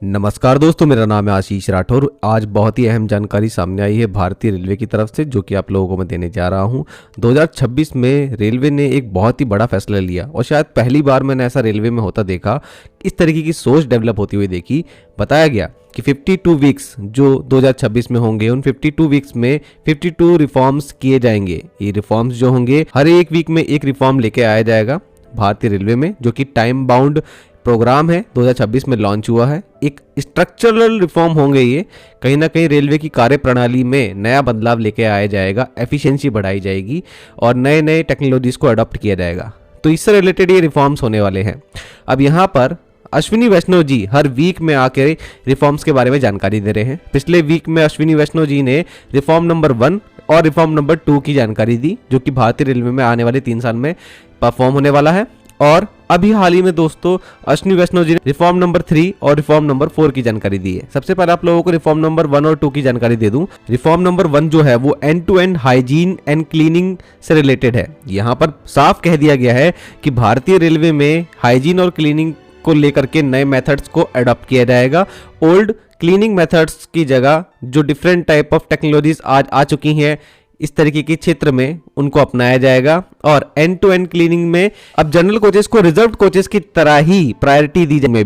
नमस्कार दोस्तों, मेरा नाम है आशीष राठौर। आज बहुत ही अहम जानकारी सामने आई है भारतीय रेलवे की तरफ से, जो कि आप लोगों को मैं देने जा रहा हूं। 2026 में रेलवे ने एक बहुत ही बड़ा फैसला लिया और शायद पहली बार मैंने ऐसा रेलवे में होता देखा, इस तरीके की सोच डेवलप होती हुई देखी। बताया गया कि 52 वीक्स जो 2026 में होंगे, उन 52 वीक्स में 52 रिफॉर्म्स किए जाएंगे। ये रिफॉर्म्स जो होंगे, हर एक वीक में एक रिफॉर्म लेके आया जाएगा भारतीय रेलवे में, जो कि टाइम बाउंड प्रोग्राम है। 2026 में लॉन्च हुआ है। एक स्ट्रक्चरल रिफॉर्म होंगे ये। कहीं ना कहीं रेलवे की कार्य प्रणाली में नया बदलाव लेके आया जाएगा, एफिशिएंसी बढ़ाई जाएगी और नए नए टेक्नोलॉजीज को अडॉप्ट किया जाएगा। तो इससे रिलेटेड ये रिफॉर्म्स होने वाले हैं। अब यहाँ पर अश्विनी वैष्णव जी हर वीक में आकर रिफॉर्म्स के बारे में जानकारी दे रहे हैं। पिछले वीक में अश्विनी वैष्णव जी ने रिफॉर्म नंबर 1 और रिफॉर्म नंबर 2 की जानकारी दी, जो कि भारतीय रेलवे में आने वाले 3 साल में परफॉर्म होने वाला है। और अभी हाल ही में दोस्तों अश्विनी वैष्णव जी ने रिफॉर्म नंबर 3 और रिफॉर्म नंबर 4 की जानकारी दी है। सबसे पहले आप लोगों को रिफॉर्म नंबर 1 और 2 की जानकारी दे दूं। रिफॉर्म नंबर 1 जो है वो end to end hygiene and cleaning से रिलेटेड है। यहाँ पर साफ कह दिया गया है कि भारतीय रेलवे में हाइजीन और क्लीनिंग को लेकर के नए मेथड्स को अडॉप्ट किया जाएगा। ओल्ड क्लीनिंग मेथड्स की जगह जो डिफरेंट टाइप ऑफ टेक्नोलॉजीज आज आ चुकी हैं इस तरीके के क्षेत्र में, उनको अपनाया जाएगा। और एंड टू एंड क्लीनिंग में अब जनरल कोचेस को रिजर्व कोचेस की तरह ही प्रायोरिटी दी जाएगी।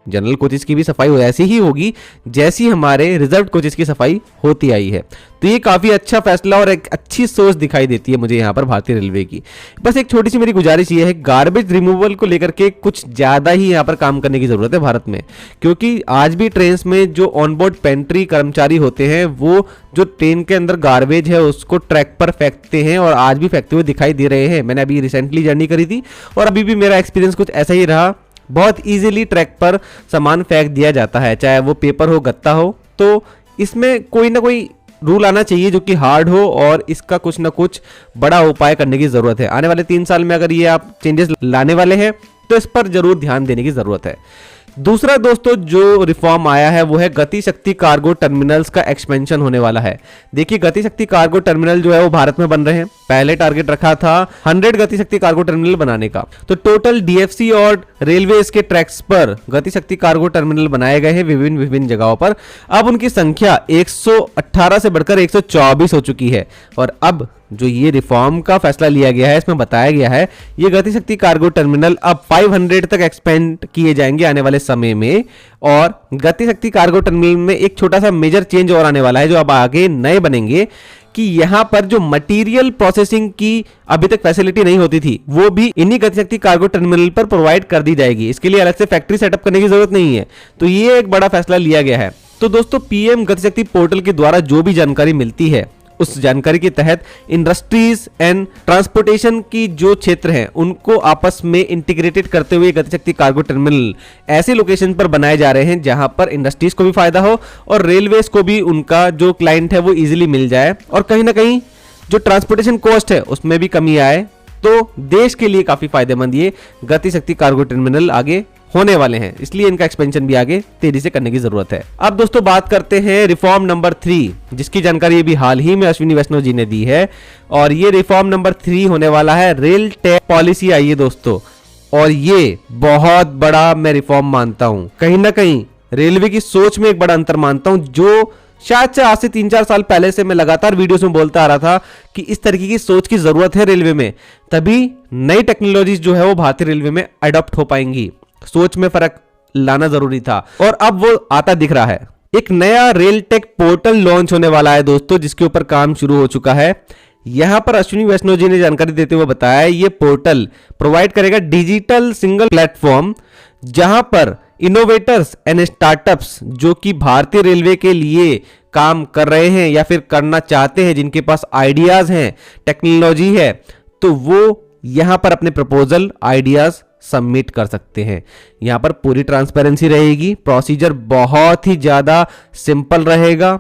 जनरल कोचेस की भी सफाई ऐसी ही होगी जैसी हमारे रिजर्व कोचेस की सफाई होती आई है। तो ये काफी अच्छा फैसला और एक अच्छी सोच दिखाई देती है मुझे यहाँ पर भारतीय रेलवे की। बस एक छोटी सी मेरी गुजारिश ये है, गार्बेज रिमूवल को लेकर के कुछ ज्यादा ही यहाँ पर काम करने की जरूरत है भारत में। क्योंकि आज भी ट्रेन में जो ऑनबोर्ड पेंट्री कर्मचारी होते हैं, वो जो ट्रेन के अंदर गार्बेज है उसको ट्रैक पर फेंकते हैं और आज भी फेंकते हुए दिखाई दे रहे हैं। मैंने अभी रिसेंटली जर्नी करी थी और अभी भी मेरा एक्सपीरियंस कुछ ऐसा ही रहा। बहुत इजीली ट्रैक पर सामान फेंक दिया जाता है, चाहे वो पेपर हो, गत्ता हो। तो इसमें कोई ना कोई रूल आना चाहिए जो कि हार्ड हो और इसका कुछ ना कुछ बड़ा उपाय करने की जरूरत है। आने वाले 3 साल में अगर ये आप चेंजेस लाने वाले हैं तो इस पर जरूर ध्यान देने की जरूरत है। दूसरा दोस्तों जो रिफॉर्म आया है वो है गति शक्ति कार्गो टर्मिनल्स का एक्सपेंशन होने वाला है। देखिए, गति शक्ति कार्गो टर्मिनल जो है वो भारत में बन रहे हैं। पहले टारगेट रखा था 100 गति शक्ति कार्गो टर्मिनल बनाने का। तो टोटल डीएफसी और रेलवे के ट्रैक्स पर गति शक्ति कार्गो टर्मिनल बनाए गए हैं विभिन्न जगहों पर। अब उनकी संख्या 118 से बढ़कर 124 हो चुकी है। और अब जो ये रिफॉर्म का फैसला लिया गया है, इसमें बताया गया है ये गति शक्ति कार्गो टर्मिनल अब 500 तक एक्सपेंड किए जाएंगे आने वाले समय में। और गति शक्ति कार्गो टर्मिनल में एक छोटा सा मेजर चेंज और आने वाला है, जो अब आगे नए बनेंगे कि यहां पर जो मटेरियल प्रोसेसिंग की अभी तक फैसिलिटी नहीं होती थी, वो भी इन्हीं गति शक्ति कार्गो टर्मिनल पर प्रोवाइड कर दी जाएगी। इसके लिए अलग से फैक्ट्री सेटअप करने की जरूरत नहीं है। तो ये एक बड़ा फैसला लिया गया है। तो दोस्तों, पीएम गति शक्ति पोर्टल के द्वारा जो भी जानकारी मिलती है, उस जानकारी के तहत इंडस्ट्रीज एंड ट्रांसपोर्टेशन की जो क्षेत्र हैं उनको आपस में इंटीग्रेटेड करते हुए गति शक्ति कार्गो टर्मिनल ऐसे लोकेशन पर बनाए जा रहे हैं जहां पर इंडस्ट्रीज को भी फायदा हो और रेलवेज को भी उनका जो क्लाइंट है वो इजीली मिल जाए और कहीं ना कहीं जो ट्रांसपोर्टेशन कॉस्ट है उसमें भी कमी आए। तो देश के लिए काफी फायदेमंद ये गति शक्ति कार्गो टर्मिनल आगे होने वाले हैं, इसलिए इनका एक्सपेंशन भी आगे तेजी से करने की जरूरत है। अब दोस्तों बात करते हैं रिफॉर्म नंबर 3, जिसकी जानकारी भी हाल ही में अश्विनी वैष्णव जी ने दी है। और ये रिफॉर्म नंबर 3 होने वाला है रेल टैक्स पॉलिसी आई है दोस्तों। और ये बहुत बड़ा मैं रिफॉर्म मानता हूं। कहीं ना कहीं रेलवे की सोच में एक बड़ा अंतर मानता हूं, जो शायद से आज से 3-4 साल पहले से मैं लगातार वीडियोस में बोलता आ रहा था कि इस तरीके की सोच की जरूरत है रेलवे में, तभी नई टेक्नोलॉजीज जो है वो भारतीय रेलवे में अडॉप्ट हो पाएंगी। सोच में फर्क लाना जरूरी था और अब वो आता दिख रहा है। एक नया रेल टेक पोर्टल लॉन्च होने वाला है दोस्तों, जिसके ऊपर काम शुरू हो चुका है। यहां पर अश्विनी वैष्णव जी ने जानकारी देते हुए बताया ये पोर्टल प्रोवाइड करेगा डिजिटल सिंगल प्लेटफॉर्म, जहां पर इनोवेटर्स एंड स्टार्टअप्स जो कि भारतीय रेलवे के लिए काम कर रहे हैं या फिर करना चाहते हैं, जिनके पास आइडियाज हैं, टेक्नोलॉजी है, तो वो यहां पर अपने प्रपोजल आइडियाज सबमिट कर सकते हैं। यहां पर पूरी ट्रांसपेरेंसी रहेगी, प्रोसीजर बहुत ही ज्यादा सिंपल रहेगा।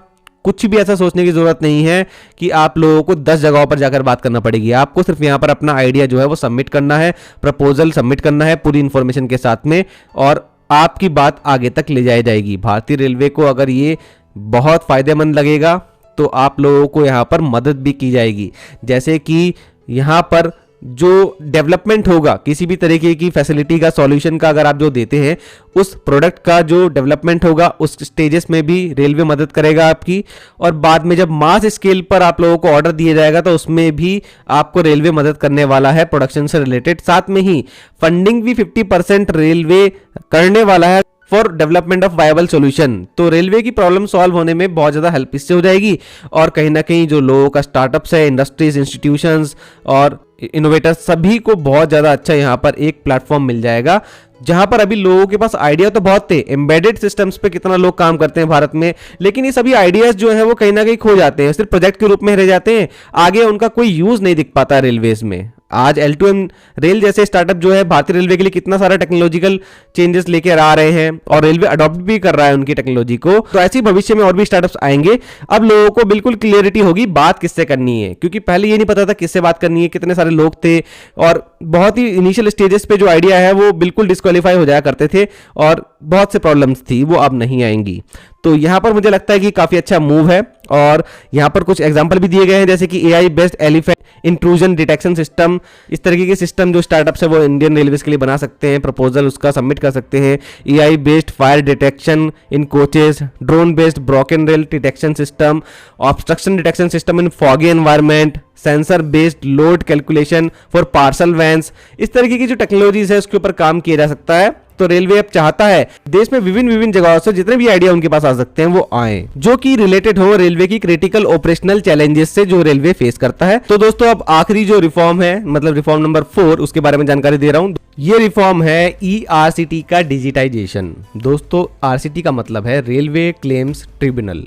कुछ भी ऐसा सोचने की जरूरत नहीं है कि आप लोगों को 10 जगहों पर जाकर बात करना पड़ेगी। आपको सिर्फ यहां पर अपना आइडिया जो है वो सबमिट करना है, प्रपोजल सबमिट करना है पूरी इंफॉर्मेशन के साथ में, और आपकी बात आगे तक ले जाई जाएगी। भारतीय रेलवे को अगर ये बहुत फायदेमंद लगेगा तो आप लोगों को यहां पर मदद भी की जाएगी। जैसे कि यहां पर जो डेवलपमेंट होगा किसी भी तरीके की फैसिलिटी का, सॉल्यूशन का अगर आप जो देते हैं, उस प्रोडक्ट का जो डेवलपमेंट होगा उस स्टेजेस में भी रेलवे मदद करेगा आपकी। और बाद में जब मास स्केल पर आप लोगों को ऑर्डर दिया जाएगा तो उसमें भी आपको रेलवे मदद करने वाला है प्रोडक्शन से रिलेटेड। साथ में ही फंडिंग भी 50% रेलवे करने वाला है for development of viable solution. तो रेलवे की प्रॉब्लम सॉल्व होने में बहुत ज़्यादा हेल्प इससे हो जाएगी। और कहीं ना कहीं जो लोगों का स्टार्टअप्स है, इंडस्ट्रीज, इंस्टीट्यूशंस और इनोवेटर्स, सभी को बहुत ज़्यादा अच्छा यहाँ पर एक प्लेटफॉर्म मिल जाएगा, जहां पर अभी लोगों के पास आइडिया तो बहुत थे। एम्बेडेड सिस्टम्स पे कितना लोग काम करते हैं भारत में, लेकिन ये सभी आइडियाज जो है वो कहीं ना कहीं खो जाते हैं, सिर्फ प्रोजेक्ट के रूप में रह जाते हैं, आगे उनका कोई यूज नहीं दिख पाता रेलवेज में। आज L2M रेल जैसे स्टार्टअप जो है भारतीय रेलवे के लिए कितना सारा टेक्नोलॉजिकल चेंजेस लेकर आ रहे हैं और रेलवे अडॉप्ट भी कर रहा है उनकी टेक्नोलॉजी को। तो ऐसे ही भविष्य में और भी स्टार्टअप्स आएंगे। अब लोगों को बिल्कुल क्लियरिटी होगी बात किससे करनी है, क्योंकि पहले ये नहीं पता था किससे बात करनी है, कितने सारे लोग थे और बहुत ही इनिशियल स्टेजेस पे जो आइडिया है वो बिल्कुल डिस्क्वालीफाई हो जाया करते थे और बहुत से प्रॉब्लम्स थी, वो अब नहीं आएंगी। तो यहां पर मुझे लगता है कि काफी अच्छा मूव है। और यहां पर कुछ एग्जांपल भी दिए गए हैं, जैसे कि AI based elephant intrusion detection system. इस तरीके के सिस्टम जो स्टार्टअप्स है वो इंडियन रेलवेज के लिए बना सकते हैं, प्रपोजल उसका सबमिट कर सकते हैं। AI based fire detection in coaches, drone based broken rail detection system, obstruction detection system in foggy environment, sensor based load calculation for parcel vans. इस तरीके की जो टेक्नोलॉजीज है उसके ऊपर काम किया जा सकता है। तो रेलवे अब चाहता है देश में विभिन्न जगहों से जितने भी आइडिया उनके पास आ सकते हैं वो आए, जो कि रिलेटेड हो रेलवे की क्रिटिकल ऑपरेशनल चैलेंजेस से जो रेलवे फेस करता है। तो दोस्तों अब आखिरी जो रिफॉर्म है, मतलब रिफॉर्म नंबर 4, उसके बारे में जानकारी दे रहा हूं। ये रिफॉर्म है ERCT का डिजिटाइजेशन। दोस्तों RCT का मतलब है रेलवे क्लेम्स ट्रिब्यूनल।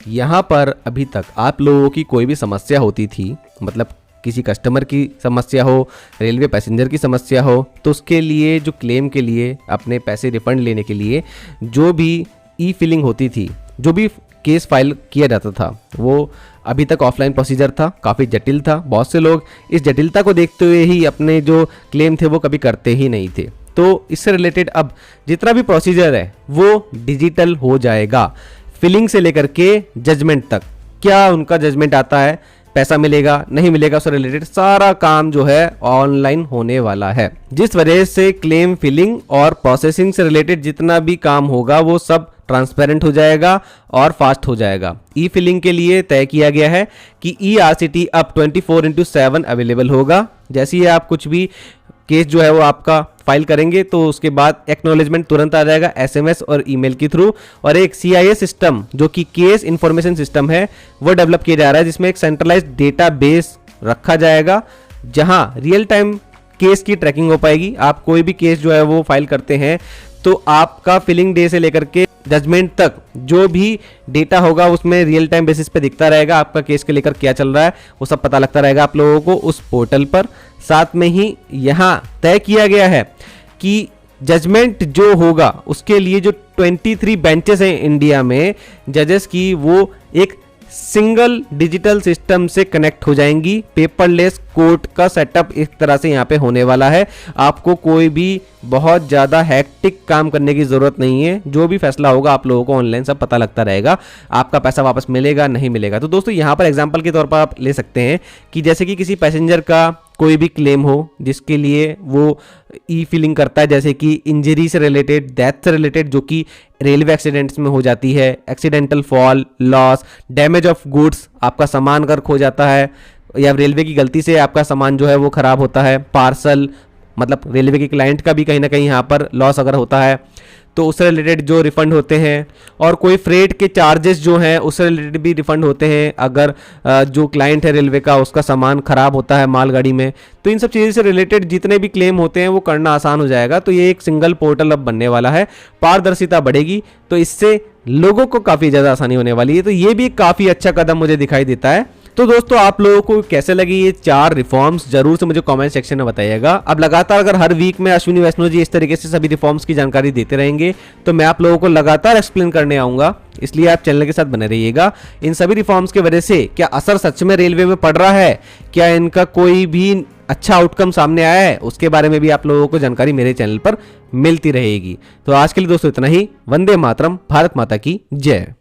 यहाँ पर अभी तक आप लोगों की कोई भी समस्या होती थी, मतलब किसी कस्टमर की समस्या हो, रेलवे पैसेंजर की समस्या हो, तो उसके लिए जो क्लेम के लिए अपने पैसे रिफंड लेने के लिए जो भी ई-फिलिंग होती थी, जो भी केस फाइल किया जाता था, वो अभी तक ऑफलाइन प्रोसीजर था, काफ़ी जटिल था। बहुत से लोग इस जटिलता को देखते हुए ही अपने जो क्लेम थे वो कभी करते ही नहीं थे। तो इससे रिलेटेड अब जितना भी प्रोसीजर है वो डिजिटल हो जाएगा। फिलिंग से लेकर के जजमेंट तक, क्या उनका जजमेंट आता है, पैसा मिलेगा नहीं मिलेगा, उससे रिलेटेड सारा काम जो है ऑनलाइन होने वाला है, जिस वजह से क्लेम फिलिंग और प्रोसेसिंग से रिलेटेड जितना भी काम होगा वो सब ट्रांसपेरेंट हो जाएगा और फास्ट हो जाएगा। ई फिलिंग के लिए तय किया गया है कि ERCT अब 24/7 अवेलेबल होगा। जैसे ही आप कुछ भी केस जो है वो आपका फाइल करेंगे तो उसके बाद एक्नॉलेजमेंट तुरंत आ जाएगा SMS और ईमेल के थ्रू। और एक CIS सिस्टम जो कि केस इंफॉर्मेशन सिस्टम है वो डेवलप किया जा रहा है, जिसमें एक सेंट्रलाइज्ड डेटा बेस रखा जाएगा जहां रियल टाइम केस की ट्रैकिंग हो पाएगी। आप कोई भी केस जो है वो फाइल करते हैं तो आपका फिलिंग डे से लेकर के जजमेंट तक जो भी डेटा होगा उसमें रियल टाइम बेसिस पे दिखता रहेगा, आपका केस के लेकर क्या चल रहा है वो सब पता लगता रहेगा आप लोगों को उस पोर्टल पर। साथ में ही यहाँ तय किया गया है कि जजमेंट जो होगा उसके लिए जो 23 बेंचेस हैं इंडिया में जजेस की, वो एक सिंगल डिजिटल सिस्टम से कनेक्ट हो जाएंगी। पेपरलेस कोर्ट का सेटअप इस तरह से यहाँ पे होने वाला है। आपको कोई भी बहुत ज़्यादा हैक्टिक काम करने की ज़रूरत नहीं है। जो भी फैसला होगा आप लोगों को ऑनलाइन सब पता लगता रहेगा, आपका पैसा वापस मिलेगा नहीं मिलेगा। तो दोस्तों यहाँ पर एग्जाम्पल के तौर पर आप ले सकते हैं कि जैसे कि किसी पैसेंजर का कोई भी क्लेम हो जिसके लिए वो ई फिलिंग करता है, जैसे कि इंजरी से रिलेटेड, डेथ से रिलेटेड, जो कि रेलवे एक्सीडेंट्स में हो जाती है, accidental fall, loss, damage of goods, आपका सामान अगर खो जाता है या रेलवे की गलती से आपका सामान जो है वो खराब होता है, पार्सल मतलब रेलवे के क्लाइंट का भी कहीं ना कहीं यहाँ पर लॉस अगर होता है तो उससे रिलेटेड जो रिफंड होते हैं, और कोई फ्रेट के चार्जेस जो हैं उससे रिलेटेड भी रिफंड होते हैं अगर जो क्लाइंट है रेलवे का उसका सामान खराब होता है मालगाड़ी में। तो इन सब चीज़ों से रिलेटेड जितने भी क्लेम होते हैं वो करना आसान हो जाएगा। तो ये एक सिंगल पोर्टल अब बनने वाला है, पारदर्शिता बढ़ेगी, तो इससे लोगों को काफ़ी ज़्यादा आसानी होने वाली है। तो ये भी काफ़ी अच्छा कदम मुझे दिखाई देता है। तो दोस्तों आप लोगों को कैसे लगी ये 4 रिफॉर्म्स जरूर से मुझे कमेंट सेक्शन में बताइएगा। अब लगातार अगर हर वीक में अश्विनी वैष्णव जी इस तरीके से सभी रिफॉर्म्स की जानकारी देते रहेंगे तो मैं आप लोगों को लगातार एक्सप्लेन करने आऊंगा, इसलिए आप चैनल के साथ बने रहिएगा। इन सभी रिफॉर्म्स की वजह से क्या असर सच में रेलवे में पड़ रहा है, क्या इनका कोई भी अच्छा आउटकम सामने आया है, उसके बारे में भी आप लोगों को जानकारी मेरे चैनल पर मिलती रहेगी। तो आज के लिए दोस्तों इतना ही। वंदे मातरम, भारत माता की जय।